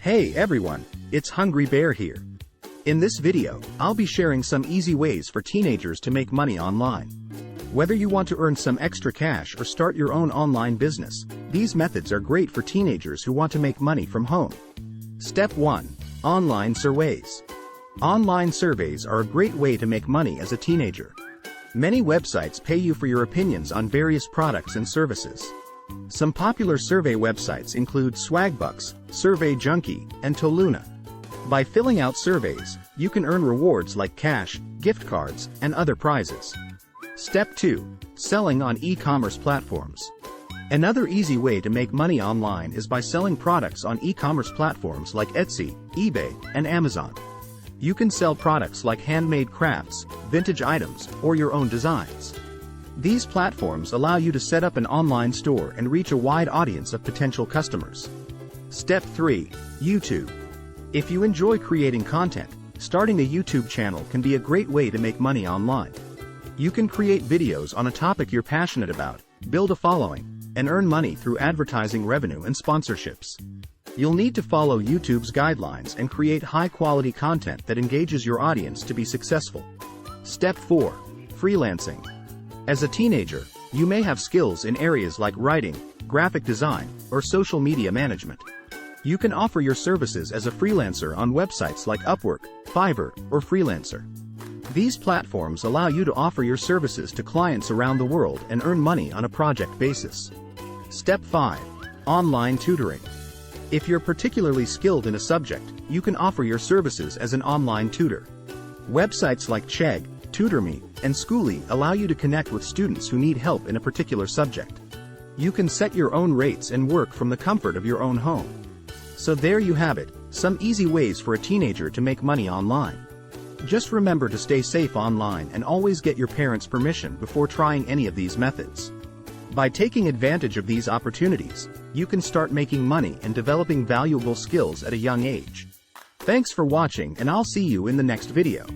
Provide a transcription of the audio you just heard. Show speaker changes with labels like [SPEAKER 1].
[SPEAKER 1] Hey everyone, it's Hungry Bear here. In this video, I'll be sharing some easy ways for teenagers to make money online. Whether you want to earn some extra cash or start your own online business, these methods are great for teenagers who want to make money from home. Step 1. Online surveys. Online surveys are a great way to make money as a teenager. Many websites pay you for your opinions on various products and services. Some popular survey websites include Swagbucks, Survey Junkie, and Toluna. By filling out surveys, you can earn rewards like cash, gift cards, and other prizes. Step 2. Selling on e-commerce platforms. Another easy way to make money online is by selling products on e-commerce platforms like Etsy, eBay, and Amazon. You can sell products like handmade crafts, vintage items, or your own designs. These platforms allow you to set up an online store and reach a wide audience of potential customers. Step 3. YouTube. If you enjoy creating content, starting a YouTube channel can be a great way to make money online. You can create videos on a topic you're passionate about, build a following, and earn money through advertising revenue and sponsorships. You'll need to follow YouTube's guidelines and create high-quality content that engages your audience to be successful. Step 4. Freelancing. As a teenager, you may have skills in areas like writing, graphic design, or social media management. You can offer your services as a freelancer on websites like Upwork, Fiverr, or Freelancer. These platforms allow you to offer your services to clients around the world and earn money on a project basis. Step 5. Online tutoring. If you're particularly skilled in a subject, you can offer your services as an online tutor. Websites like Chegg, TutorMe, and Schooly allow you to connect with students who need help in a particular subject. You can set your own rates and work from the comfort of your own home. So there you have it, some easy ways for a teenager to make money online. Just remember to stay safe online and always get your parents' permission before trying any of these methods. By taking advantage of these opportunities, you can start making money and developing valuable skills at a young age. Thanks for watching, and I'll see you in the next video.